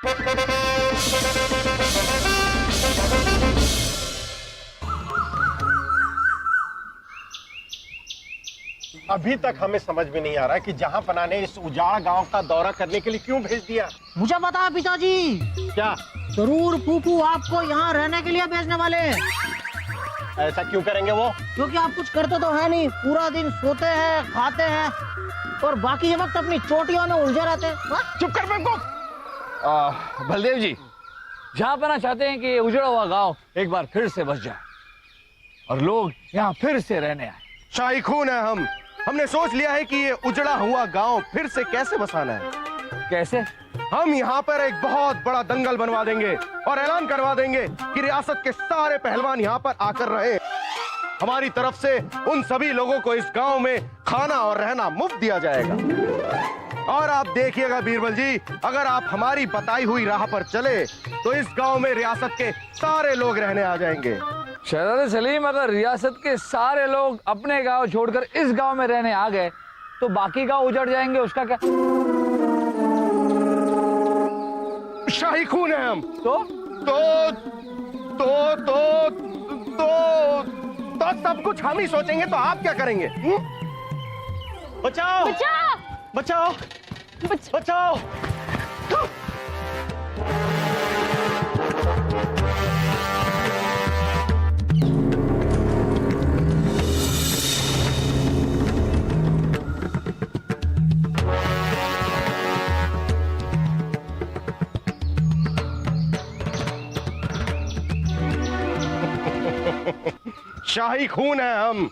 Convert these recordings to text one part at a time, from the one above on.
अभी तक हमें समझ में नहीं आ रहा है कि जहां पना ने इस उजाड़ गांव का दौरा करने के लिए क्यों भेज दिया। मुझे पता है पिताजी। क्या? जरूर फूफू आपको यहाँ रहने के लिए भेजने वाले हैं। ऐसा क्यों करेंगे वो? क्योंकि आप कुछ करते तो है नहीं, पूरा दिन सोते हैं, खाते हैं और बाकी वक्त अपनी चोटियों में उलझे रहते हैं। चुप कर बेवकूफ। बलदेव जी, जहाँ पना चाहते हैं कि उजड़ा हुआ गांव एक बार फिर से बस जाए और लोग यहाँ फिर से रहने आए। शाही खून है हम। हमने सोच लिया है कि ये उजड़ा हुआ गांव फिर से कैसे बसाना है। कैसे? हम यहाँ पर एक बहुत बड़ा दंगल बनवा देंगे और ऐलान करवा देंगे कि रियासत के सारे पहलवान यहाँ पर आकर रहे। हमारी तरफ से उन सभी लोगों को इस गांव में खाना और रहना मुफ्त दिया जाएगा। और आप देखिएगा बीरबल जी, अगर आप हमारी बताई हुई राह पर चले तो इस गांव में रियासत के सारे लोग रहने आ जाएंगे। शहजादे सलीम, अगर रियासत के सारे लोग अपने गांव छोड़कर इस गांव में रहने आ गए तो बाकी गांव उजड़ जाएंगे, उसका क्या? शाही खून है हम। तो सब कुछ हम ही सोचेंगे तो आप क्या करेंगे? बचाओ बचाओ बचाओ बचाओ। शाही खून है हम।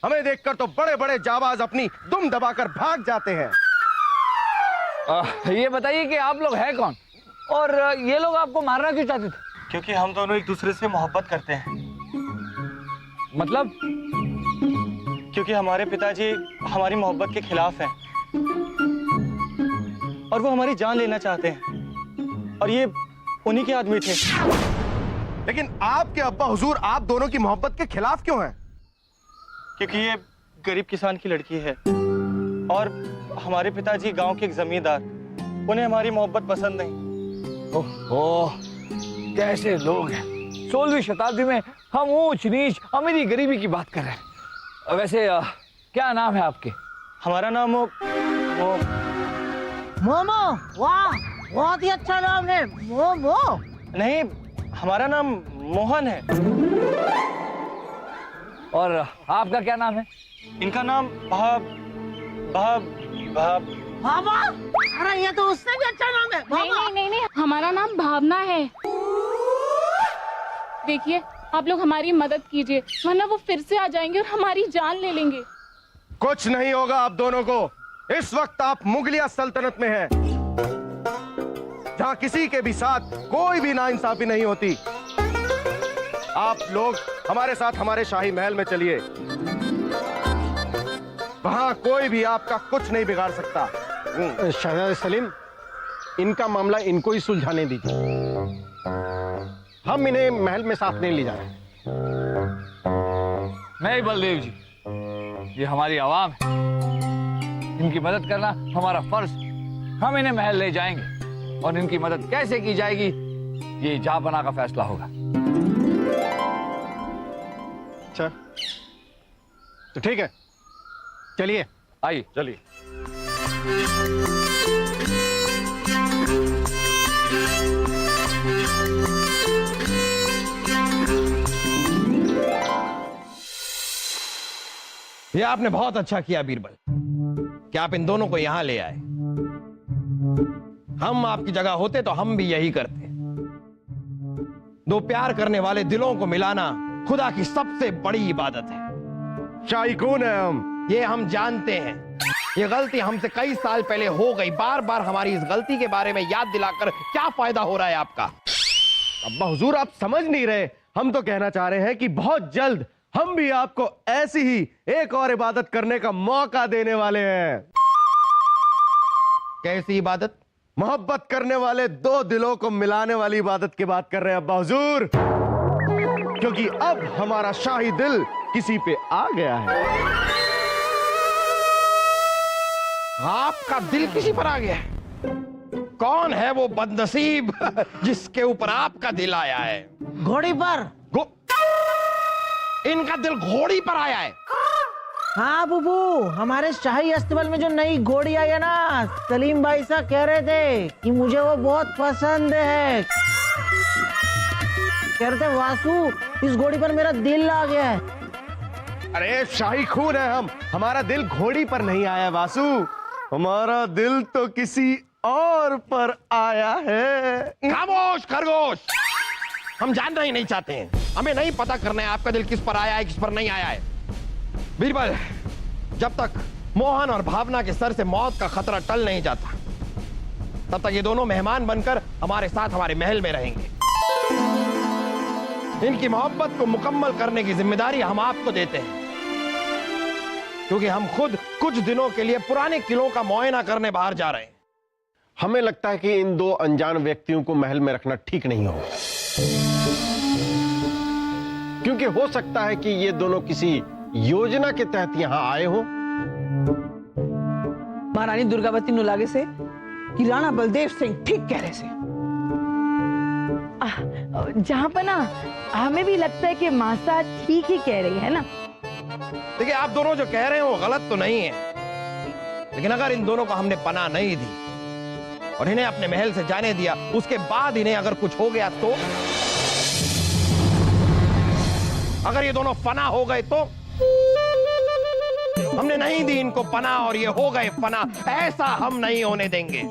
हमें देखकर तो बड़े बड़े जाबाज अपनी दुम दबाकर भाग जाते हैं। ये बताइए कि आप लोग हैं कौन और ये लोग आपको मारना क्यों चाहते थे? क्योंकि हम दोनों एक दूसरे से मोहब्बत करते हैं। मतलब? क्योंकि हमारे पिताजी हमारी मोहब्बत के खिलाफ हैं और वो हमारी जान लेना चाहते हैं और ये उन्हीं के आदमी थे। लेकिन आपके अब्बा हुजूर आप दोनों की मोहब्बत के खिलाफ क्यों हैं? क्योंकि ये गरीब किसान की लड़की है और हमारे पिताजी गांव के एक जमींदार, उन्हें हमारी मोहब्बत पसंद नहीं। ओह, कैसे लोग हैं। 16वीं शताब्दी में हम ऊंच नीच अमीरी गरीबी की बात कर रहे हैं। वैसे क्या नाम है आपके? हमारा नाम मोमो। वाह, बहुत ही अच्छा नाम है, मोमो। नहीं, हमारा नाम मोहन है। और आपका क्या नाम है? इनका नाम बाबा। अरे ये तो उससे भी अच्छा नाम है। नहीं, हमारा नाम भावना है। देखिए, आप लोग हमारी मदद कीजिए वरना वो फिर से आ जाएंगे और हमारी जान ले लेंगे। कुछ नहीं होगा आप दोनों को। इस वक्त आप मुगलिया सल्तनत में हैं, जहां किसी के भी साथ कोई भी नाइंसाफी नहीं होती। आप लोग हमारे साथ हमारे शाही महल में चलिए। वहां कोई भी आपका कुछ नहीं बिगाड़ सकता। शहजादे सलीम, इनका मामला इनको ही सुलझाने दीजिए। हम इन्हें महल में साथ नहीं ले जा रहे। नहीं बलदेव जी, ये हमारी आवाम है, इनकी मदद करना हमारा फर्ज। हम इन्हें महल ले जाएंगे और इनकी मदद कैसे की जाएगी ये जहांपना का फैसला होगा। अच्छा तो ठीक है, चलिए। आइए चलिए। ये आपने बहुत अच्छा किया बीरबल कि आप इन दोनों को यहां ले आए। हम आपकी जगह होते तो हम भी यही करते। दो प्यार करने वाले दिलों को मिलाना खुदा की सबसे बड़ी इबादत है। शाही खून है हम। ये हम जानते हैं। ये गलती हमसे कई साल पहले हो गई। बार बार हमारी इस गलती के बारे में याद दिलाकर क्या फायदा हो रहा है आपका? अब्बा हुजूर, आप समझ नहीं रहे। हम तो कहना चाह रहे हैं कि बहुत जल्द हम भी आपको ऐसी ही एक और इबादत करने का मौका देने वाले हैं। कैसी इबादत? मोहब्बत करने वाले दो दिलों को मिलाने वाली इबादत की बात कर रहे हैं अब्बा हुजूर, क्योंकि अब हमारा शाही दिल किसी पे आ गया है। आपका दिल किसी पर आ गया है? कौन है वो बदनसीब जिसके ऊपर आपका दिल आया है? घोड़ी पर। इनका दिल घोड़ी पर आया है? हाँ बुबू, हमारे शाही अस्तबल में जो नई घोड़ी आई है ना, सलीम भाई साहब कह रहे थे कि मुझे वो बहुत पसंद है। कह रहे थे वासु, इस घोड़ी पर मेरा दिल आ गया है। अरे शाही खून है हम, हमारा दिल घोड़ी पर नहीं आया वासु, हमारा दिल तो किसी और पर आया है। खामोश खरगोश, हम जानना ही नहीं चाहते हैं। हमें नहीं पता करना है आपका दिल किस पर आया है, किस पर नहीं आया है। बीरबल, जब तक मोहन और भावना के सर से मौत का खतरा टल नहीं जाता, तब तक ये दोनों मेहमान बनकर हमारे साथ हमारे महल में रहेंगे। इनकी मोहब्बत को मुकम्मल करने की जिम्मेदारी हम आपको देते हैं, क्योंकि हम खुद कुछ दिनों के लिए पुराने किलों का मुआयना करने बाहर जा रहे हैं। हमें लगता है कि इन दो अनजान व्यक्तियों को महल में रखना ठीक नहीं होगा, क्योंकि हो सकता है कि ये दोनों किसी योजना के तहत यहां आए हो। महारानी दुर्गावती नु लागे से कि राणा बलदेव सिंह ठीक कह रहे से। जहाँ पर ना हमें भी लगता है कि मासा ठीक ही कह रही है ना। देखिए, आप दोनों जो कह रहे हैं वो गलत तो नहीं है, लेकिन अगर इन दोनों को हमने पनाह नहीं दी और इन्हें अपने महल से जाने दिया, उसके बाद इन्हें अगर कुछ हो गया तो, अगर ये दोनों फना हो गए तो, हमने नहीं दी इनको पनाह और ये हो गए फना, ऐसा हम नहीं होने देंगे।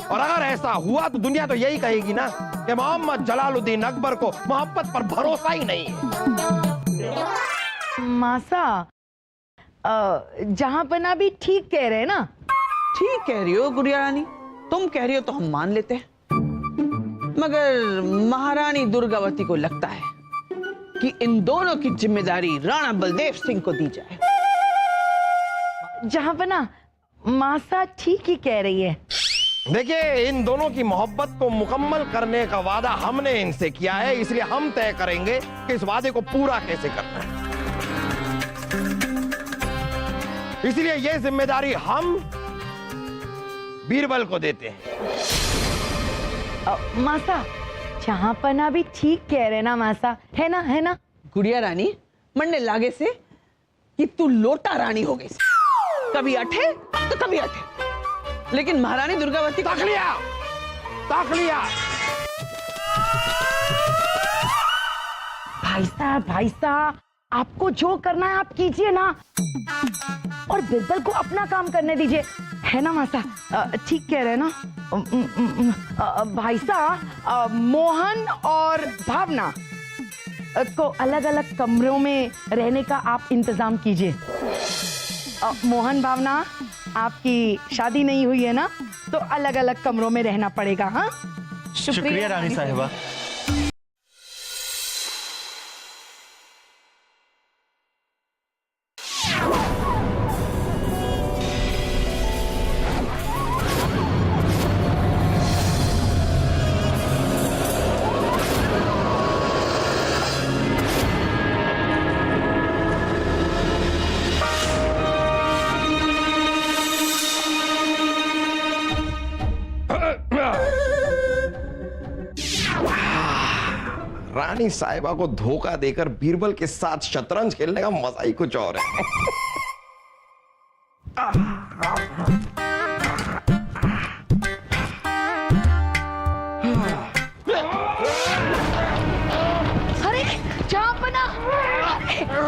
और अगर ऐसा हुआ तो दुनिया तो यही कहेगी ना कि मोहम्मद जलालुद्दीन अकबर को मोहब्बत पर भरोसा ही नहीं है। मासा, जहाँ पर ना भी ठीक कह रहे हैं ना। ठीक कह रही हो गुड़िया रानी, तुम कह रही हो तो हम मान लेते हैं, मगर महारानी दुर्गावती को लगता है कि इन दोनों की जिम्मेदारी राणा बलदेव सिंह को दी जाए। जहाँ पर ना मासा ठीक ही कह रही है। देखिए, इन दोनों की मोहब्बत को मुकम्मल करने का वादा हमने इनसे किया है, इसलिए हम तय करेंगे कि इस वादे को पूरा कैसे करना है। इसलिए यह जिम्मेदारी हम बीरबल को देते हैं। मासा, जहाँ पर ना भी ठीक कह रहे ना मासा, है ना, है ना। गुड़िया रानी, मरने लागे से कि तू लोटा रानी हो गई, कभी अठे तो कभी अठे, लेकिन महारानी दुर्गावती ताक लिया। भाई साहब, आपको जो करना है आप कीजिए ना, और बिरबल को अपना काम करने दीजिए, है ना मासा। ठीक कह रहे हैं ना भाई साहब। मोहन और भावना को अलग अलग कमरों में रहने का आप इंतजाम कीजिए। मोहन, भावना, आपकी शादी नहीं हुई है ना, तो अलग अलग कमरों में रहना पड़ेगा। हाँ, शुक्रिया रानी साहिबा। रानी साहिबा को धोखा देकर बीरबल के साथ शतरंज खेलने का मजा ही कुछ और है। अरे चांपना,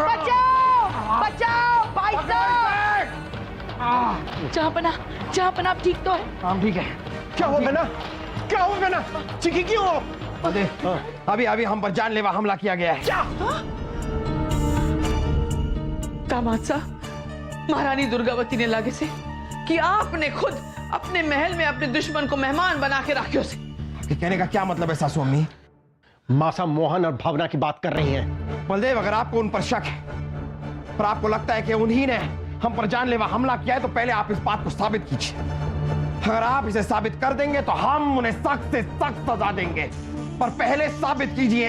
बचाओ बचाओ भाई साहब। चांपना, चांपना, आप ठीक तो है? हम ठीक है। क्या हो बना, क्या हो बना, चिकी क्यों हो? अभी अभी हम पर जानलेवा हमला किया गया है। क्या? दामाद साहब, महारानी दुर्गावती ने लागे से कि आपने खुद अपने महल में अपने दुश्मन को मेहमान बना के रखियो से। कहने का क्या मतलब है सासू अम्मी? मासा मोहन और भावना की बात कर रही हैं। बलदेव, अगर आपको उन पर शक है, पर आपको लगता है कि उन्हीं ने हम पर जानलेवा हमला किया है, तो पहले आप इस बात को साबित कीजिए। अगर आप इसे साबित कर देंगे तो हम उन्हें सख्त से सख्त सजा देंगे, पर पहले साबित कीजिए।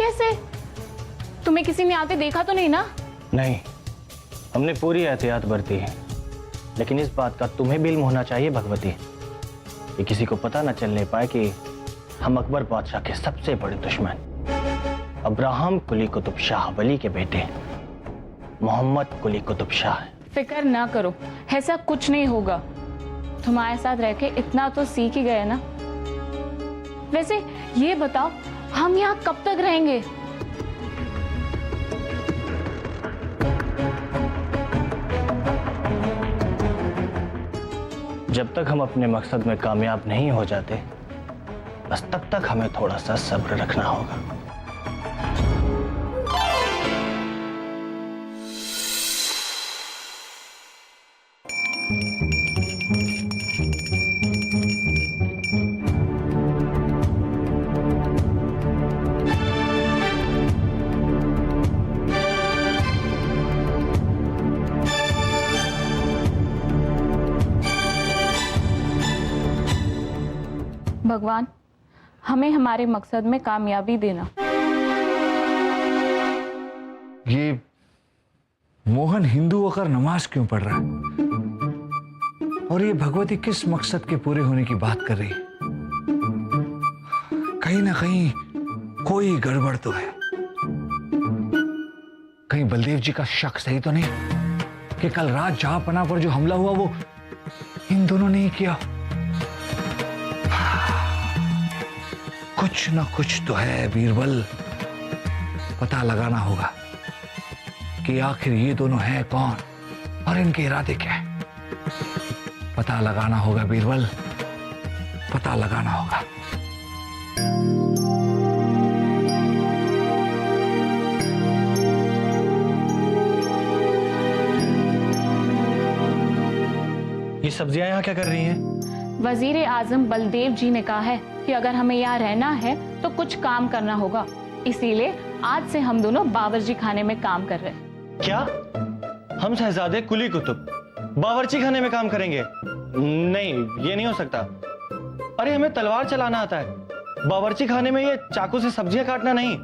ऐसे? तुम्हें किसी ने आते देखा तो नहीं ना? नहीं, हमने पूरी एहतियात बरती है, लेकिन इस बात का तुम्हें भी इल्म होना चाहिए भगवती, कि किसी को पता न चलने पाए कि हम अकबर बादशाह के सबसे बड़े दुश्मन अब्राहम कुली कुतुब शाह वली के बेटे मोहम्मद कुली कुतुब शाह हैं। फिक्र ना करो, ऐसा कुछ नहीं होगा। तुम्हारे साथ रह के इतना तो सीख ही गए ना। वैसे ये बताओ, हम यहाँ कब तक रहेंगे? जब तक हम अपने मकसद में कामयाब नहीं हो जाते, बस तब तक हमें थोड़ा सा सब्र रखना होगा। भगवान, हमें हमारे मकसद में कामयाबी देना। ये मोहन हिंदू होकर नमाज क्यों पढ़ रहा है? और ये भगवती किस मकसद के पूरे होने की बात कर रही है? कहीं ना कहीं कोई गड़बड़ तो है। कहीं बलदेव जी का शक सही तो नहीं कि कल रात जहांपना पर जो हमला हुआ वो इन दोनों ने ही किया? कुछ ना कुछ तो है बीरबल, पता लगाना होगा कि आखिर ये दोनों हैं कौन और इनके इरादे क्या है। पता लगाना होगा बीरबल, पता लगाना होगा। ये सब्जियां यहाँ क्या कर रही हैं? वजीर आजम बलदेव जी ने कहा है कि अगर हमें यहाँ रहना है तो कुछ काम करना होगा, इसीलिए आज से हम दोनों बावर्ची खाने में काम कर रहे हैं। क्या हम शहजादे कुली कुतुब बावर्ची खाने में काम करेंगे? नहीं, ये नहीं हो सकता। अरे हमें तलवार चलाना आता है, बावर्ची खाने में ये चाकू से सब्जियां काटना नहीं।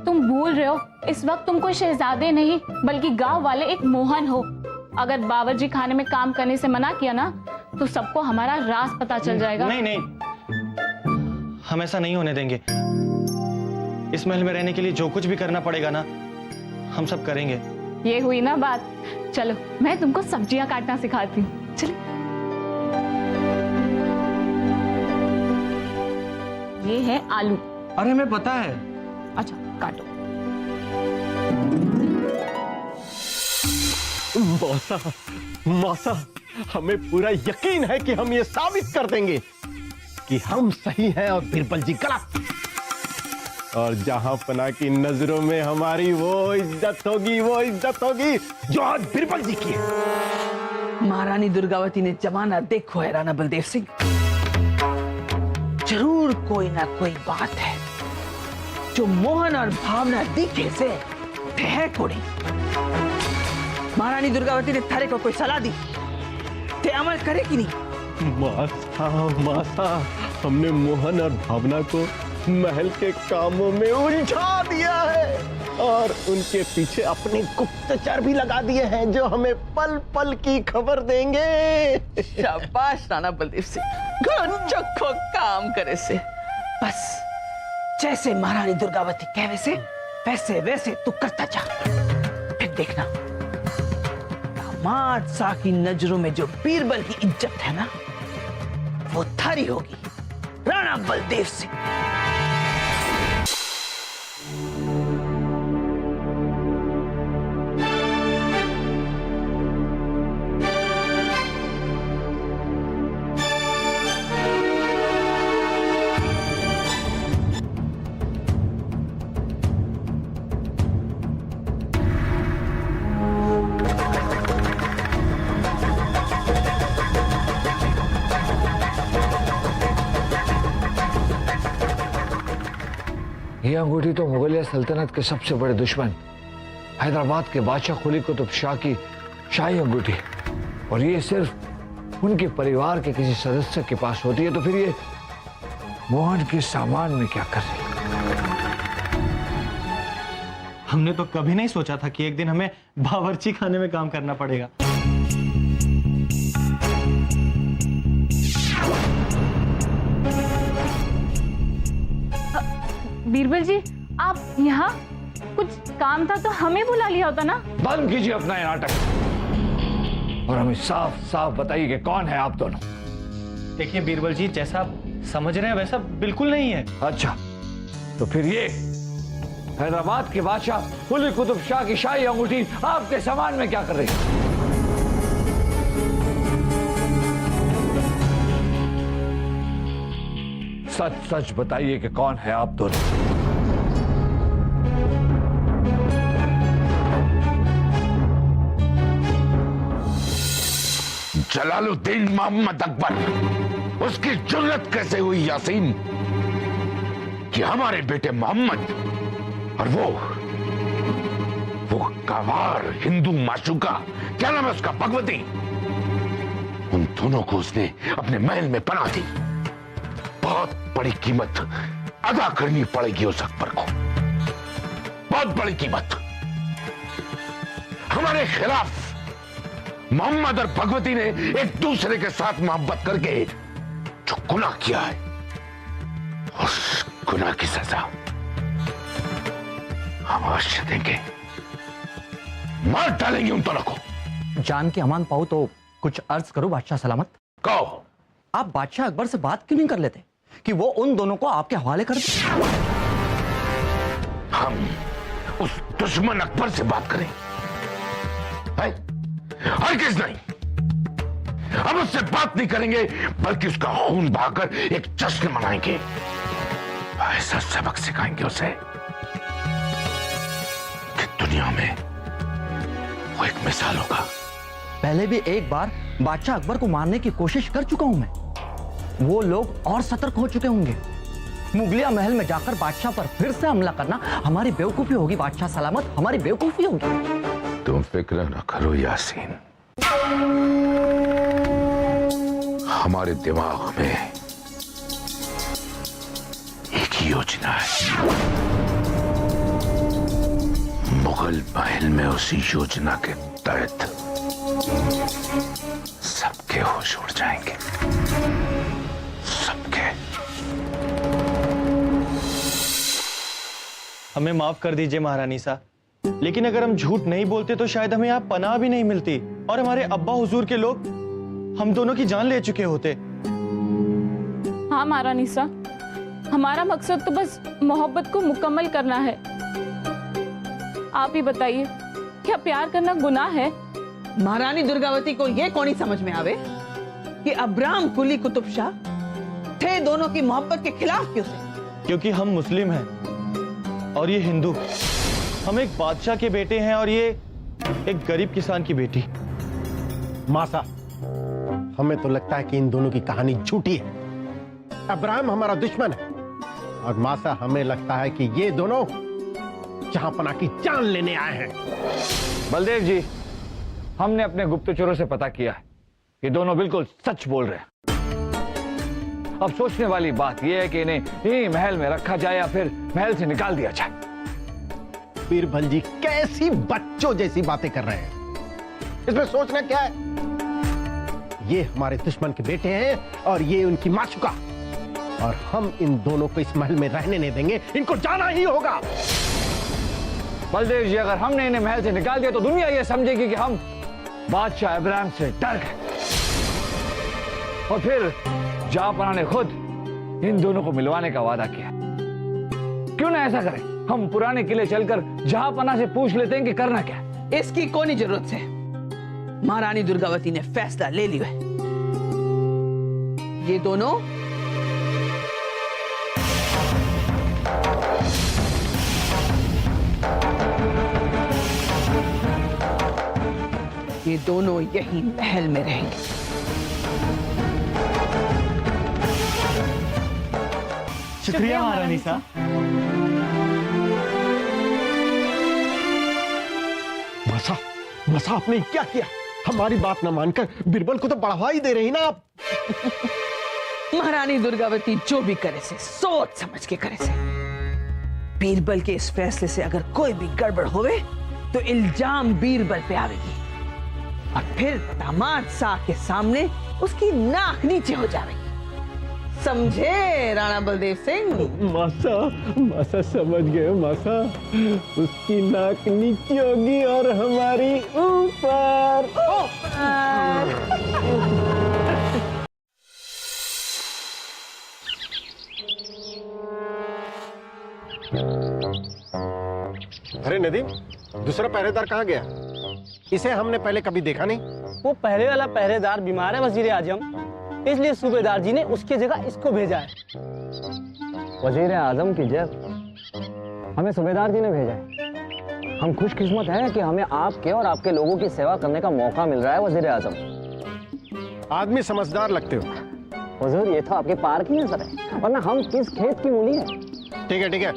तुम भूल रहे हो, इस वक्त तुम कोई शहजादे नहीं बल्कि गांव वाले एक मोहन हो। अगर बावर्ची खाने में काम करने से मना किया ना तो सबको हमारा राज पता चल जाएगा। नहीं नहीं, हम ऐसा नहीं होने देंगे। इस महल में रहने के लिए जो कुछ भी करना पड़ेगा ना, हम सब करेंगे। ये हुई ना बात। चलो मैं तुमको सब्जियां काटना सिखाती हूँ। चलो, ये है आलू। अरे हमें पता है। अच्छा काटो। मौसा, मौसा, हमें पूरा यकीन है कि हम ये साबित कर देंगे कि हम सही हैं और बीरबल जी गलत। और जहांपना की नजरों में हमारी वो इज्जत होगी जो आज बीरबल जी की है। महारानी दुर्गावती ने जमाना देखो है राणा बलदेव सिंह। जरूर कोई ना कोई बात है जो मोहन और भावना दिखे से है कोड़ी। महारानी दुर्गावती ने थारे को कोई सलाह दी ते अमल करे कि नहीं? मासा, हमने मोहन और भावना को महल के कामों में उलझा दिया है और उनके पीछे अपने गुप्तचर भी लगा दिए हैं जो हमें पल पल की खबर देंगे। शाबाश राणा बलदेव सिंह, चोखो काम करे से। बस जैसे महारानी दुर्गावती कहे वैसे वैसे वैसे तू करता जा, फिर देखना दामाद शाह की नजरों में जो बीरबल की इज्जत है ना, वो थारी होगी राणा बलदेव सिंह। ये अंगूठी तो मुगलिया सल्तनत के सबसे बड़े दुश्मन हैदराबाद के बादशाह कुली कुतुब शाह की शाही अंगूठी, और ये सिर्फ उनके परिवार के किसी सदस्य के पास होती है, तो फिर ये मोहन के सामान में क्या कर रही है? हमने तो कभी नहीं सोचा था कि एक दिन हमें बावर्ची खाने में काम करना पड़ेगा। बीरबल जी, आप यहाँ? कुछ काम था तो हमें बुला लिया होता ना। बंद कीजिए अपना ये नाटक और हमें साफ साफ बताइए कि कौन है आप दोनों। देखिए बीरबल जी, जैसा आप समझ रहे हैं वैसा बिल्कुल नहीं है। अच्छा, तो फिर ये हैदराबाद के बादशाह कुली कुतुब शाह की शाही अंगूठी आपके सामान में क्या कर रही है? सच सच बताइए कि कौन है आप दोनों। जलालुद्दीन मोहम्मद अकबर, उसकी जुर्रत कैसे हुई यासीन कि हमारे बेटे मोहम्मद और वो गवार हिंदू माशूका, क्या नाम है उसका, भगवती, उन दोनों को उसने अपने महल में पनाह दी। बहुत बड़ी कीमत अदा करनी पड़ेगी उस अकबर को, बहुत बड़ी कीमत। हमारे खिलाफ मोहम्मद और भगवती ने एक दूसरे के साथ मोहब्बत करके जो गुनाह किया है, उस गुनाह की सजा हम अवश्य देंगे, मार डालेंगे उन दोनों को। जान के अमान पाओ तो कुछ अर्ज करो बादशाह सलामत। कहो। आप बादशाह अकबर से बात क्यों नहीं कर लेते कि वो उन दोनों को आपके हवाले कर दे? हम उस दुश्मन अकबर से बात करें? है? हरगिज़ नहीं। हम उससे बात नहीं करेंगे, बल्कि उसका खून बहाकर एक जश्न मनाएंगे, ऐसा सबक सिखाएंगे उसे कि दुनिया में वो एक मिसाल होगा। पहले भी एक बार बादशाह अकबर को मारने की कोशिश कर चुका हूं मैं। वो लोग और सतर्क हो चुके होंगे। मुगलिया महल में जाकर बादशाह पर फिर से हमला करना हमारी बेवकूफी होगी बादशाह सलामत, हमारी बेवकूफी होगी। तुम फिक्र न करो यासीन, हमारे दिमाग में एक ही योजना है। मुगल महल में उसी योजना के तहत सबके होश उड़ जाएंगे, सबके। हमें माफ कर दीजिए महारानी सा, लेकिन अगर हम झूठ नहीं बोलते तो शायद हमें यहाँ पनाह भी नहीं मिलती और हमारे अब्बा हुजूर के लोग हम दोनों की जान ले चुके होते। हाँ महारानी सा, हमारा मकसद तो बस मोहब्बत को मुकम्मल करना है। आप ही बताइए, क्या प्यार करना गुनाह है? महारानी दुर्गावती को यह कौन ही समझ में आवे कि अब्राम कुली कुतुब शाह थे दोनों की मोहब्बत के खिलाफ क्यों से? क्योंकि हम मुस्लिम हैं और ये हिंदू। हम एक बादशाह के बेटे हैं और ये एक गरीब किसान की बेटी। मासा, हमें तो लगता है कि इन दोनों की कहानी झूठी है। अब्राहम हमारा दुश्मन है और मासा हमें लगता है कि ये दोनों जहांपना की जान लेने आए हैं। बलदेव जी, हमने अपने गुप्तचरों से पता किया है कि दोनों बिल्कुल सच बोल रहे हैं। अब सोचने वाली बात यह है कि इन्हें यही महल में रखा जाए या फिर महल से निकाल दिया जाए। बीरबल जी कैसी बच्चों जैसी बातें कर रहे हैं, इसमें सोचना क्या है? ये हमारे दुश्मन के बेटे हैं और ये उनकी माशूका, और हम इन दोनों को इस महल में रहने नहीं देंगे, इनको जाना ही होगा। बलदेव जी, अगर हमने इन्हें महल से निकाल दिया तो दुनिया यह समझेगी कि हम बादशाह इब्राहिम से डर गए, और फिर जहांपनाह ने खुद इन दोनों को मिलवाने का वादा किया। क्यों ना ऐसा करें, हम पुराने किले चलकर जहांपनाह से पूछ लेते हैं कि करना क्या है। इसकी कोई जरूरत है, महारानी दुर्गावती ने फैसला ले लिया है। ये दोनों यही महल में रहेंगे। शुक्रिया महारानी सा। मासा आपने क्या किया? हमारी बात ना मानकर बीरबल को तो बढ़ावा ही दे रही ना आप। महारानी दुर्गावती जो भी करे से सोच समझ के करे से। बीरबल के इस फैसले से अगर कोई भी गड़बड़ होवे तो इल्जाम बीरबल पे आवेगी और फिर दामाद साहब के सामने उसकी नाक नीचे हो जाएगी। समझे राणा बलदेव सिंह? मासा समझ गए मासा। उसकी नाक नीचे होगी और हमारी ऊपर। अरे नदीम, दूसरा पहरेदार कहाँ गया? इसे हमने पहले कभी देखा नहीं। वो पहले वाला पहरेदार बीमार है वजीर आजम, इसलिए सूबेदार जी ने उसकी जगह इसको भेजा है। वजीर आजम की जगह हमें सूबेदार जी ने भेजा है। हम खुशकिस्मत हैं कि हमें आपके और आपके लोगों की सेवा करने का मौका मिल रहा है वजीर आजम। आदमी समझदार लगते हो। हुजूर, ये तो आपके पार की नजर है, वरना हम किस खेत की मूली है। ठीक है ठीक है।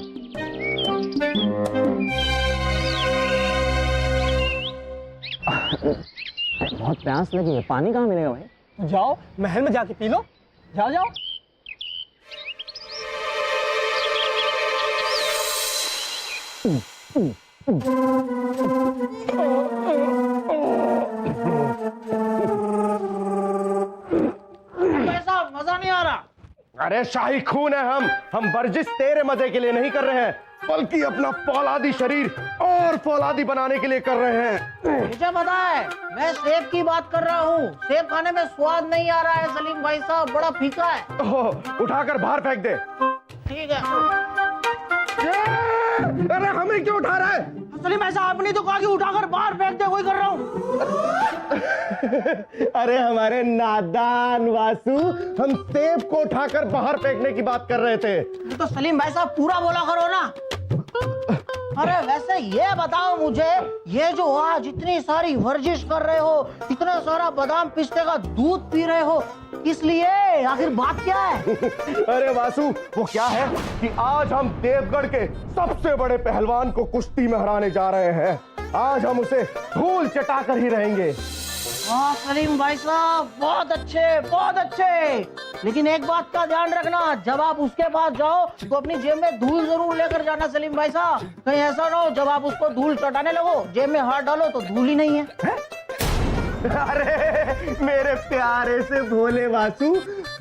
बहुत प्यास लगी है, पानी कहाँ मिलेगा भाई? जाओ महल में जाके पी लो, जाओ जाओ। ऐसा मजा नहीं आ रहा। अरे शाही खून है हम वर्जिश तेरे मजे के लिए नहीं कर रहे हैं, बल्कि अपना फौलादी शरीर और फौलादी बनाने के लिए कर रहे हैं। मुझे पता है, मैं सेब की बात कर रहा हूँ। सेब खाने में स्वाद नहीं आ रहा है सलीम भाई साहब, बड़ा फीका है। ओह, उठाकर बाहर फेंक दे। ठीक है। अरे हमें क्यों उठा रहा है? सलीम भाई साहब, आपने तो कहा कि उठाकर बाहर फेंक दे, वही कर रहा हूँ। अरे हमारे नादान वासु, हम सेब को उठाकर बाहर फेंकने की बात कर रहे थे। तो सलीम भाई साहब पूरा बोला करो ना। अरे वैसे ये बताओ मुझे, ये जो आज इतनी सारी वर्जिश कर रहे हो, इतना सारा बादाम पिस्ते का दूध पी रहे हो, किस लिए? आखिर बात क्या है? अरे वासु, वो क्या है कि आज हम देवगढ़ के सबसे बड़े पहलवान को कुश्ती में हराने जा रहे हैं। आज हम उसे धूल चटाकर ही रहेंगे। वाह सलीम भाई साहब, बहुत अच्छे बहुत अच्छे। लेकिन एक बात का ध्यान रखना, जब आप उसके पास जाओ तो अपनी जेब में धूल जरूर लेकर जाना सलीम भाई साहब। कहीं ऐसा ना हो जब आप उसको धूल चटाने लगो, जेब में हाथ डालो तो धूल ही नहीं है। अरे मेरे प्यारे से भोले वासु,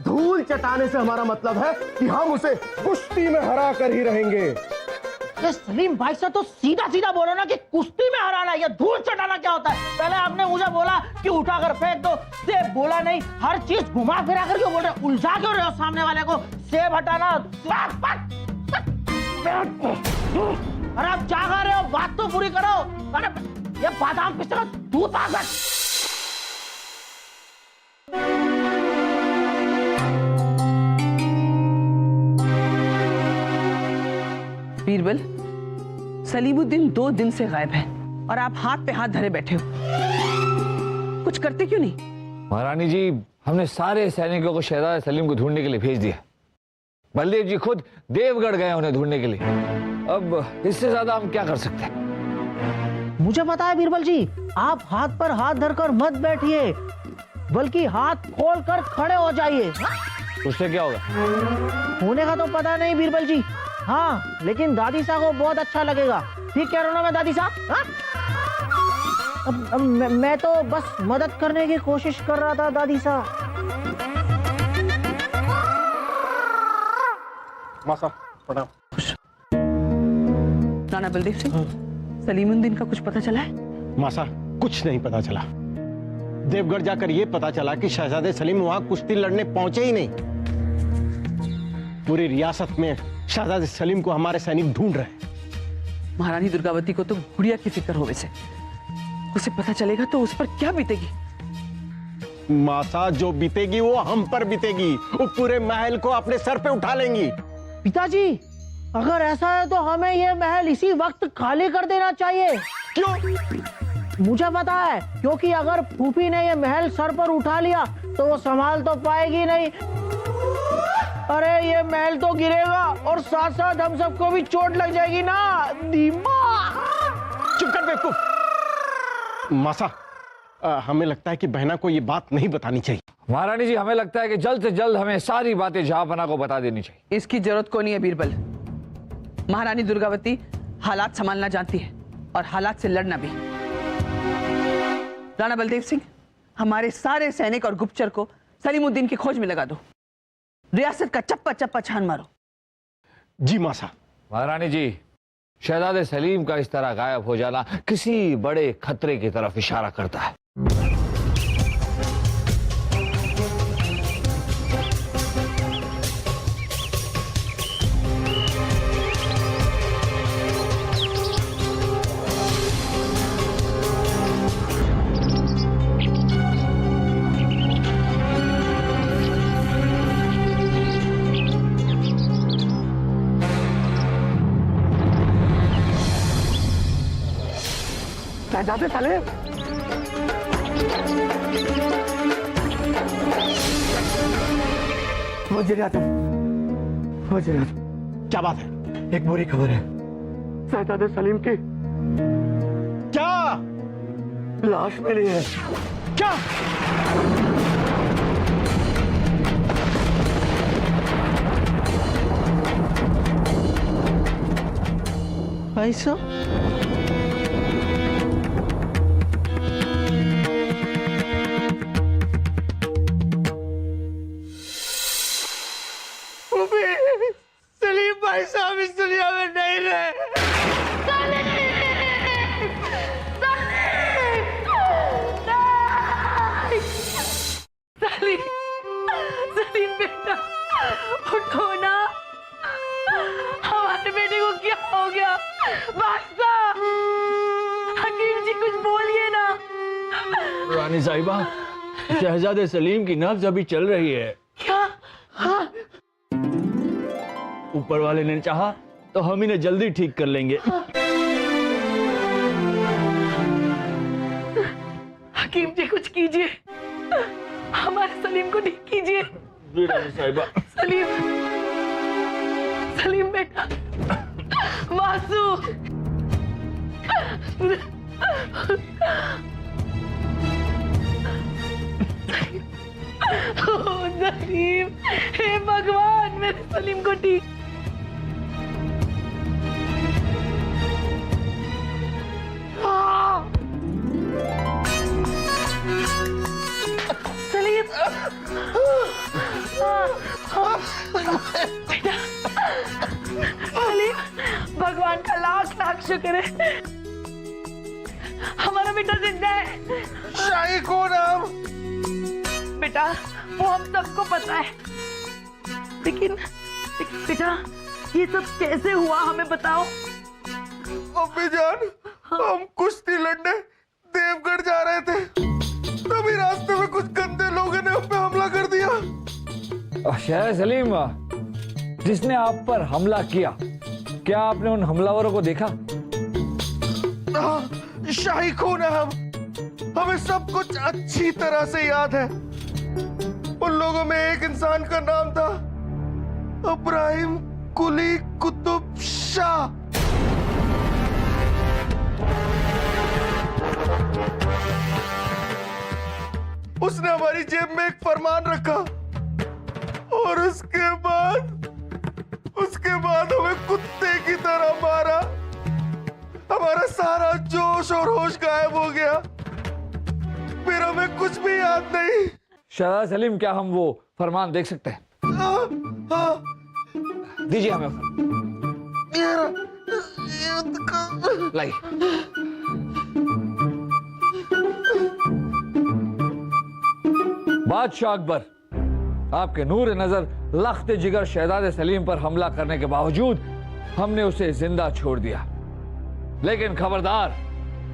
धूल चटाने से हमारा मतलब है कि हम उसे कुश्ती में हरा कर ही रहेंगे। ये सलीम भाई साहब तो सीधा सीधा बोलो ना कि कुश्ती में हराना या धूल चटाना क्या होता है। पहले आपने मुझे बोला कि उठाकर फेंक दो, सेब बोला नहीं, हर चीज घुमा फिरा कर क्यों बोल रहे हो? उलझा क्यों रहे हो सामने वाले को? सेब हटाना। अरे आप क्या खा रहे हो? बात तो पूरी करो। अरे ये बादाम पिस्ते का दूध आ गया। बीरबल, सलीमुद्दीन 2 दिन से गायब है और आप हाथ पे हाथ धरे बैठे हो, कुछ करते क्यों नहीं? महारानी जी, हमने सारे सैनिकों को शहजादे सलीम को ढूंढने के लिए भेज दिया। बलदेव जी खुद देवगढ़ गए उन्हें ढूंढने के लिए। अब इससे ज्यादा हम क्या कर सकते हैं? मुझे पता है बीरबल जी, आप हाथ पर हाथ धरकर मत बैठिए, बल्कि हाथ खोलकर खड़े हो जाइए। उससे क्या होगा? होने का तो पता नहीं बीरबल जी, हाँ, लेकिन दादी साहब को बहुत अच्छा लगेगा। ठीक कह रहा हूं ना मैं दादी साहब? अब मैं तो बस मदद करने की कोशिश कर रहा था दादी साहब। मासा प्रणाम। राणा बलदेव सिंह, सलीमुद्दीन का कुछ पता चला है? मासा कुछ नहीं पता चला। देवगढ़ जाकर यह पता चला कि शहजादे सलीम वहां कुश्ती लड़ने पहुंचे ही नहीं। पूरी रियासत में शहजादे सलीम को हमारे सैनिक ढूंढ रहे हैं। महारानी दुर्गावती को तो गुड़िया की फिक्र हो वैसे, उसे पता चलेगा तो उस पर क्या बीतेगी? मासा, जो बीतेगी वो हम पर बीतेगी। वो पूरे महल को अपने सर पे उठा लेंगी। पिताजी, अगर ऐसा है तो हमें ये महल इसी वक्त खाली कर देना चाहिए। क्यों? मुझे पता है, क्योंकि अगर फूफी ने ये महल सर पर उठा लिया तो वो संभाल तो पाएगी नहीं। अरे ये महल तो गिरेगा और साथ साथ हम सबको भी चोट लग जाएगी ना। दिमाग चुप कर बेवकूफ। मासा, हमें लगता है कि बहना को ये बात नहीं बतानी चाहिए। महारानी जी, हमें लगता है कि जल्द से जल्द हमें सारी बातें जहांपना को बता देनी चाहिए। इसकी जरूरत को नहीं है बीरबल। महारानी दुर्गावती हालात संभालना जानती है और हालात से लड़ना भी। राणा बलदेव सिंह, हमारे सारे सैनिक और गुप्तचर को सलीमुद्दीन की खोज में लगा दो। रियासत का चप्पा चप्पा छान मारो। जी मासा। महारानी जी, शहजादे सलीम का इस तरह गायब हो जाना किसी बड़े खतरे की तरफ इशारा करता है। शहजादे सलीम, वज़ीर-ए-आज़म, क्या बात है? एक बुरी खबर है। शहजादे सलीम की क्या लाश मिली है? क्या? भाई साहब, सलीम भाई साहब इस दुनिया में नहीं रहे। सलीम बेटा, उठो ना। हमारे बेटे को क्या हो गया? बादशाह, हकीम जी कुछ बोलिए ना। रानी साहिबा, शहजादे सलीम की नब्ज अभी चल रही है। क्या? हाँ। ऊपर वाले ने चाहा तो हम इन्हें जल्दी ठीक कर लेंगे। हकीम जी कुछ कीजिए, हमारे सलीम को ठीक कीजिए। रानी साहिबा, सलीम बेटा, मासू। सलीम, हे भगवान, मेरे सलीम को ठीक। सलीम, बेटा, सलीम, भगवान का लाख लाख शुक्र है, हमारा बेटा जिंदा है। शाही कौन है हम? बेटा, वो हम सबको पता है, लेकिन बेटा ये सब कैसे हुआ हमें बताओ। अम्मी जान, हम कुश्ती लड़ने देवगढ़ जा रहे थे, तभी रास्ते में कुछ गंदे लोगों ने हम पे हमला कर दिया। शहजादे सलीम, जिसने आप पर हमला किया, क्या आपने उन हमलावरों को देखा? शाही खून है हम, हमें सब कुछ अच्छी तरह से याद है। उन लोगों में एक इंसान का नाम था इब्राहिम कुली कुतुब शाह। उसने हमारी जेब में एक फरमान रखा और उसके बाद हमें कुत्ते की तरह मारा। हमारा सारा जोश और होश गायब हो गया, फिर हमें कुछ भी याद नहीं। शहजादे सलीम, क्या हम वो फरमान देख सकते हैं? दीजिए हमें। लाइए। बादशाह अकबर, आपके नूर नजर लख्त जिगर शहजादे सलीम पर हमला करने के बावजूद हमने उसे जिंदा छोड़ दिया। लेकिन खबरदार,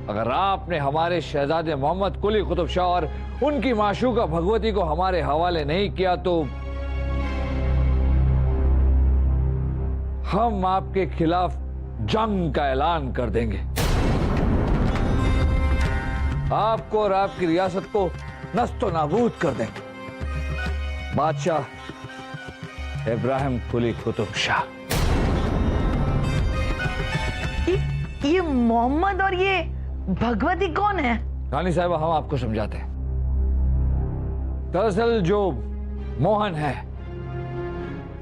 अगर आपने हमारे शहजादे मोहम्मद कुली कुतुब शाह और उनकी माशूका भगवती को हमारे हवाले नहीं किया तो हम आपके खिलाफ जंग का ऐलान कर देंगे। आपको और आपकी रियासत को नस्तो नाबूद कर देंगे। बादशाह इब्राहिम कुली कुतुब शाह। ये मोहम्मद और ये भगवती कौन है? रानी साहिबा, हम आपको समझाते हैं। दरअसल जो मोहन है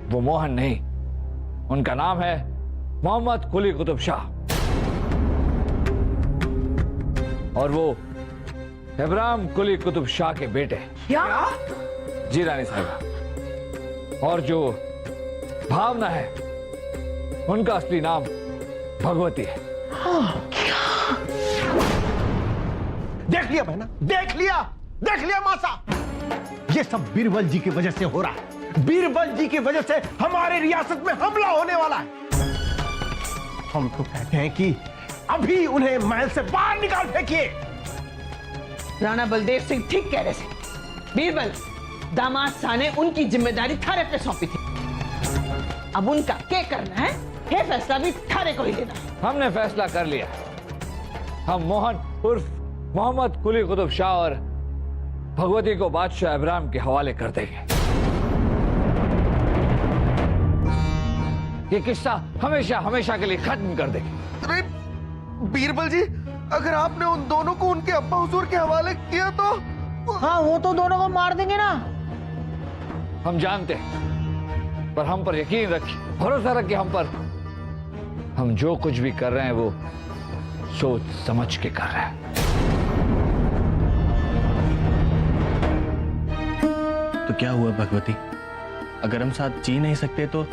वो मोहन नहीं, उनका नाम है मोहम्मद कुली कुतुब शाह और वो इब्राहिम कुली कुतुब शाह के बेटे। क्या? जी रानी साहिबा। और जो भावना है उनका असली नाम भगवती है। देख लिया बहना, देख लिया मासा, ये सब बीरबल जी की वजह से हो रहा है। बीरबल जी की वजह से हमारे रियासत में हमला होने वाला है। हम तो कहते हैं कि अभी उन्हें महल से बाहर निकाल फेंकिए। राणा बलदेव सिंह ठीक कह रहे थे। बीरबल, दामाद शाह ने उनकी जिम्मेदारी थारे पे सौंपी थी। अब उनका क्या करना है, ये फैसला भी थारे को ही लेना है। हमने फैसला कर लिया। हम मोहन उर्फ मोहम्मद कुली कुतुब शाह और भगवती को बादशाह इब्राहिम के हवाले कर देंगे। ये किस्सा हमेशा हमेशा के लिए खत्म कर देंगे। अरे बीरबल जी, अगर आपने उन दोनों को उनके अब्बा हुजूर के हवाले किया तो? हाँ, वो तो दोनों को मार देंगे ना। हम जानते हैं, पर हम पर यकीन रखिए, भरोसा रखिए हम पर। हम जो कुछ भी कर रहे हैं वो सोच समझ के कर रहे हैं। तो क्या हुआ भगवती? अगर हम साथ जी नहीं सकते तो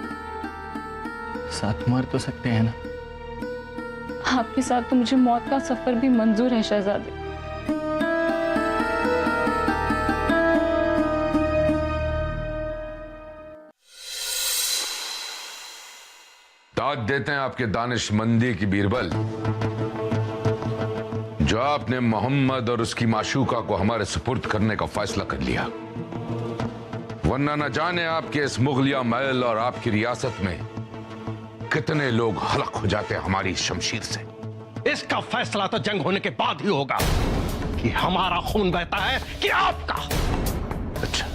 साथ मर तो सकते हैं ना? आपके साथ तो मुझे मौत का सफर भी मंजूर है शहजादे। दाद देते हैं आपके दानिशमंदी की बीरबल, जो आपने मोहम्मद और उसकी माशूका को हमारे सुपुर्द करने का फैसला कर लिया। वरना न जाने आपके इस मुगलिया महल और आपकी रियासत में कितने लोग हलक हो जाते हैं हमारी शमशीर से। इसका फैसला तो जंग होने के बाद ही होगा कि हमारा खून बहता है कि आपका। अच्छा,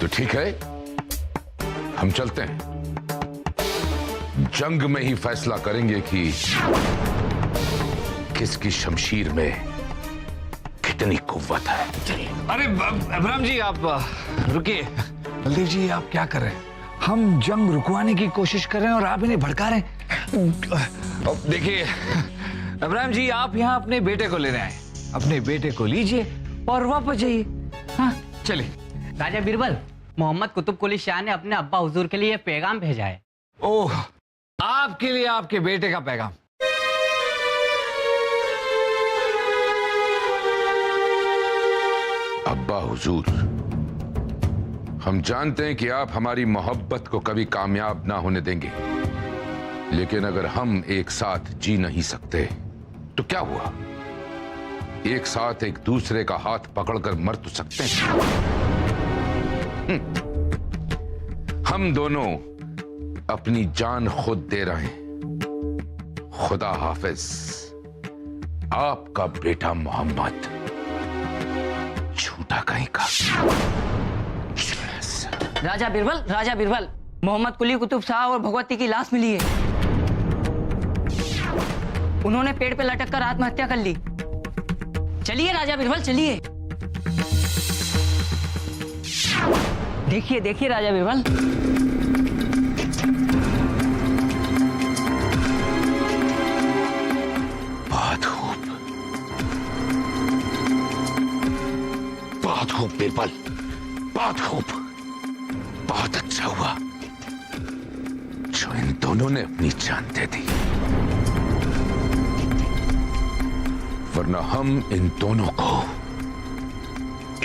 तो ठीक है, हम चलते हैं। जंग में ही फैसला करेंगे कि किसकी शमशीर में कितनी कुव्वत है। अरे इब्राहिम जी, आप रुकिए। बलदेव जी, आप क्या कर रहे हैं? हम जंग रुकवाने की कोशिश कर रहे हैं और आप इन्हें भड़का रहे हैं। देखिए इब्राहिम जी, आप यहाँ अपने बेटे को लेने आए। अपने बेटे को लीजिए और वापस जाइए। हाँ, चलिए। राजा बीरबल, मोहम्मद कुतुब कुली शाह ने अपने अब्बा हुजूर के लिए पैगाम भेजा है। ओह, आपके लिए आपके बेटे का पैगाम। अब्बा हुजूर, हम जानते हैं कि आप हमारी मोहब्बत को कभी कामयाब ना होने देंगे, लेकिन अगर हम एक साथ जी नहीं सकते तो क्या हुआ? एक साथ एक दूसरे का हाथ पकड़कर मर तो सकते हैं। हम दोनों अपनी जान खुद दे रहे हैं। खुदा हाफिज, आपका बेटा मोहम्मद। झूठा कहीं का। राजा बीरबल, मोहम्मद कुली कुतुब शाह और भगवती की लाश मिली है। उन्होंने पेड़ पे लटक कर आत्महत्या कर ली। चलिए राजा बीरबल, चलिए। देखिए राजा बीरबल। बहुत खूब बीरबल, बहुत खूब। बहुत अच्छा हुआ जो इन दोनों ने अपनी जान दे दी, वरना हम इन दोनों को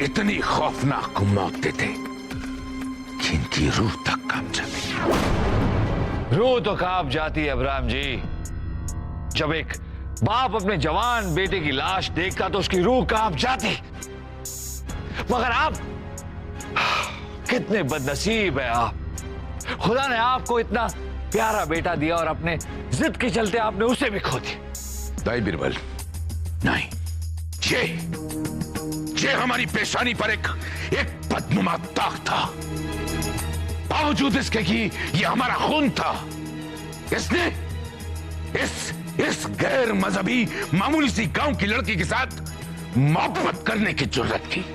इतनी खौफनाक मौत देते कि इनकी रूह तक कांप जाती। रूह तो कांप जाती है इब्राहिम जी। जब एक बाप अपने जवान बेटे की लाश देखता तो उसकी रूह कांप जाती। मगर आप कितने बदनसीब है आप। खुदा ने आपको इतना प्यारा बेटा दिया और अपने जिद के चलते आपने उसे भी खो दिया। नहीं बीरबल, नहीं। ये हमारी पेशानी पर एक बदनुमा दाग था। बावजूद इसके कि ये हमारा खून था, इसने इस गैर मजहबी मामूली सी गांव की लड़की के साथ मोहब्बत करने की जुर्रत की।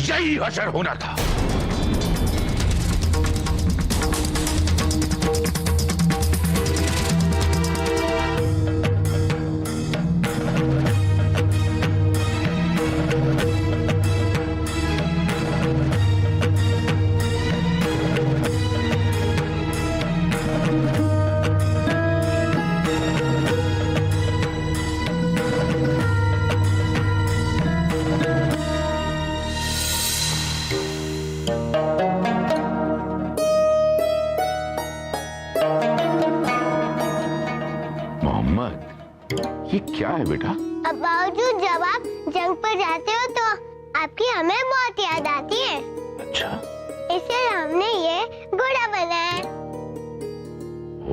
यही हशर होना था। ये क्या है बेटा? अब बावजूद जब आप जंग पर जाते हो तो आपकी हमें बहुत याद आती है। अच्छा, इसलिए हमने ये घोड़ा बनाया है ओ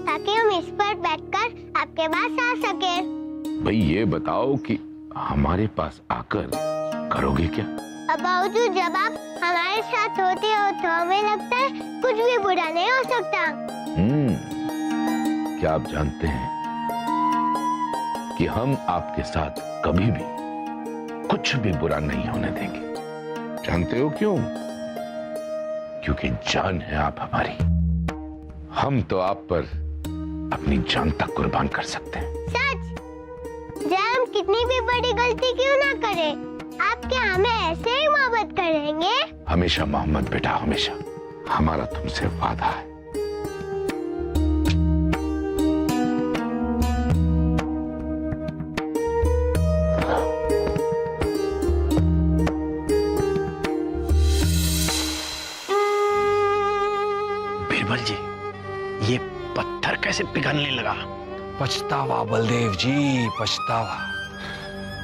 ताकि हम इस पर बैठकर आपके पास आ सके। भाई ये बताओ कि हमारे पास आकर करोगे क्या? अब बावजूद जब आप हमारे साथ होते हो तो हमें लगता है कुछ भी बुरा नहीं हो सकता। क्या आप जानते हैं कि हम आपके साथ कभी भी कुछ भी बुरा नहीं होने देंगे? जानते हो क्यों? क्योंकि जान है आप हमारी। हम तो आप पर अपनी जान तक कुर्बान कर सकते हैं। सच? चाहे हम कितनी भी बड़ी गलती क्यों ना करें, आप क्या हमें ऐसे ही मोहब्बत करेंगे? हमेशा मोहम्मद बेटा, हमेशा। हमारा तुमसे वादा है। बीरबल जी, ये पत्थर कैसे पिघलने लगा? पछतावा बलदेव जी, पछतावा।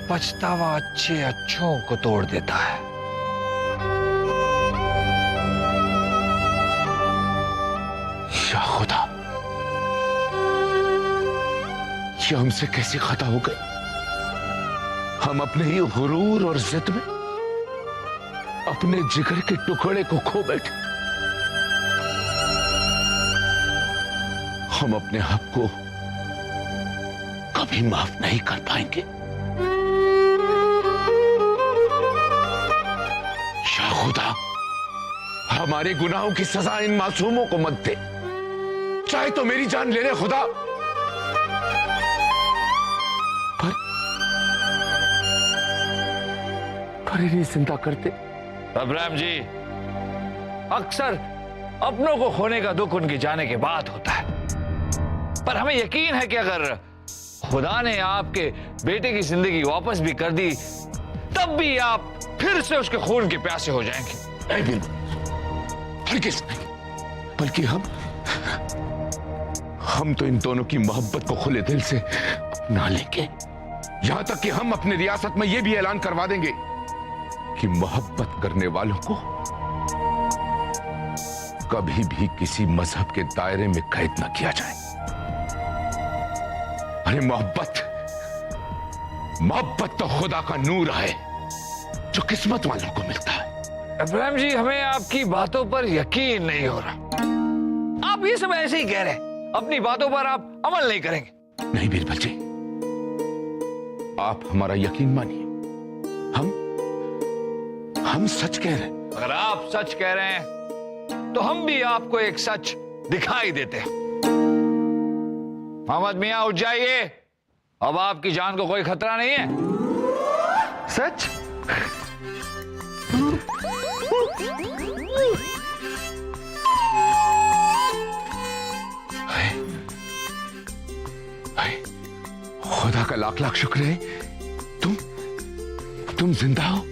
पछतावा अच्छे अच्छों को तोड़ देता है। या खुदा, ये हमसे कैसी खता हो गई? हम अपने ही गुरूर और जिद में अपने जिगर के टुकड़े को खो बैठे। हम अपने हक को कभी माफ नहीं कर पाएंगे। या खुदा, हमारे गुनाहों की सजा इन मासूमों को मत दे। चाहे तो मेरी जान ले ले खुदा, पर इन्हें जिंदा करते। अब्राहम जी, अक्सर अपनों को खोने का दुख उनके जाने के बाद होता है, पर हमें यकीन है कि अगर खुदा ने आपके बेटे की जिंदगी वापस भी कर दी, तब भी आप फिर से उसके खून के प्यासे हो जाएंगे। नहीं बिल्कुल, हरगिज़ नहीं। बल्कि हम तो इन दोनों की मोहब्बत को खुले दिल से अपना लेंगे। यहां तक कि हम अपनी रियासत में यह भी ऐलान करवा देंगे कि मोहब्बत करने वालों को कभी भी किसी मजहब के दायरे में कैद न किया जाए। अरे मोहब्बत तो खुदा का नूर है जो किस्मत वालों को मिलता है। अब्राहम जी, हमें आपकी बातों पर यकीन नहीं हो रहा। आप ये सब ऐसे ही कह रहे हैं, अपनी बातों पर आप अमल नहीं करेंगे। नहीं बीरबल जी, आप हमारा यकीन मानिए। हम सच कह रहे हैं। अगर आप सच कह रहे हैं तो हम भी आपको एक सच दिखाई देते हैं। मोहम्मद मियां, उठ जाइए। अब आपकी जान को कोई खतरा नहीं है। सच? खुदा का लाख लाख शुक्र है, तुम जिंदा हो।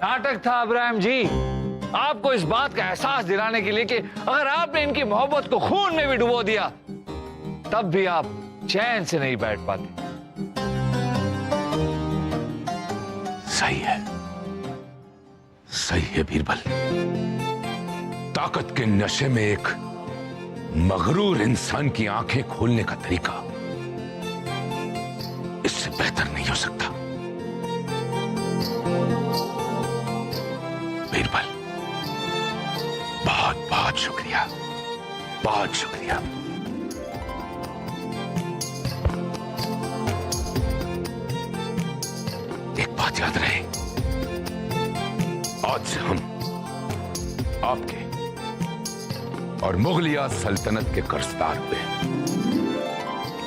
नाटक था अब्राहम जी, आपको इस बात का एहसास दिलाने के लिए कि अगर आपने इनकी मोहब्बत को खून में भी डुबो दिया, तब भी आप चैन से नहीं बैठ पाते। सही है बीरबल। ताकत के नशे में एक मगरूर इंसान की आंखें खोलने का तरीका इससे बेहतर नहीं हो सकता। बीरबल, बहुत बहुत शुक्रिया, बहुत शुक्रिया। एक बात याद रहे, आज से हम आपके और मुगलिया सल्तनत के कर्जदार हुए,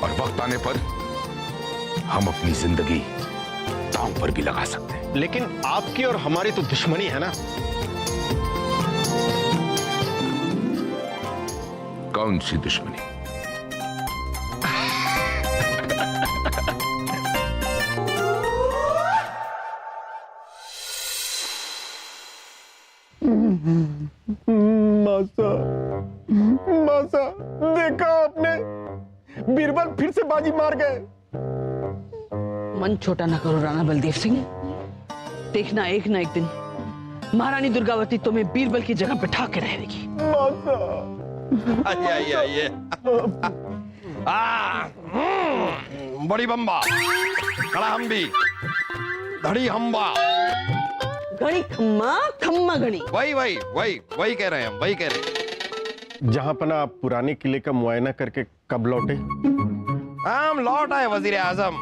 और वक्त आने पर हम अपनी जिंदगी दांव पर भी लगा सकते हैं। लेकिन आपकी और हमारी तो दुश्मनी है ना। कौन सी दुश्मनी? बीरबल फिर से बाजी मार गए। मन छोटा ना करो राणा बलदेव सिंह, देखना एक ना एक दिन महारानी दुर्गावती तुम्हें बीरबल की जगह बिठा के रहेगी। आइए बड़ी बम्बा, खड़ा हम भी, धड़ी हम्बा, घड़ी खम्मा खम्मा घड़ी। वही कह रहे हैं हम, वही कह रहे हैं। जहां पना आप पुराने किले का मुआयना करके कब लौटे? हम लौट आए वजीर आजम,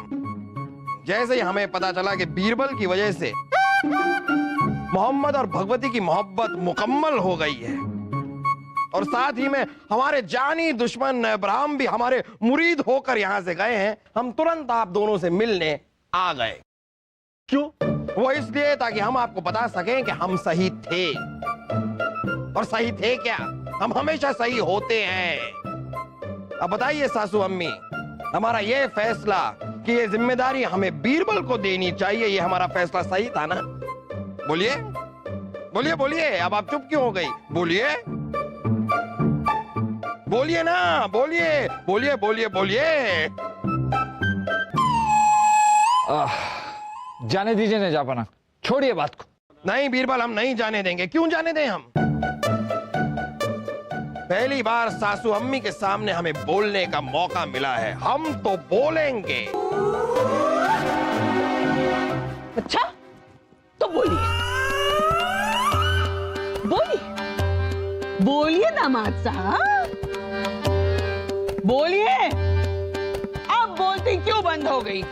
जैसे ही हमें पता चला कि बीरबल की वजह से मोहम्मद और भगवती की मोहब्बत मुकम्मल हो गई है और साथ ही में हमारे जानी दुश्मन इब्राहिम भी हमारे मुरीद होकर यहां से गए हैं, हम तुरंत आप दोनों से मिलने आ गए। क्यों? वो इसलिए ताकि हम आपको बता सकें कि हम सही थे। और सही थे क्या? हम हमेशा सही होते हैं। अब बताइए सासू अम्मी, हमारा ये फैसला कि ये जिम्मेदारी हमें बीरबल को देनी चाहिए, ये हमारा फैसला सही था ना? बोलिए बोलिए बोलिए, अब आप चुप क्यों हो गई? बोलिए बोलिए ना, बोलिए बोलिए बोलिए बोलिए। जाने दीजिए ना जापाना, छोड़िए बात को। नहीं बीरबल, हम नहीं जाने देंगे। क्यों जाने दें हम? पहली बार सासू अम्मी के सामने हमें बोलने का मौका मिला है, हम तो बोलेंगे। अच्छा तो बोलिए बोलिए बोलिए दामाद साहब, बोलिए। अब बोलती क्यों बंद हो गई?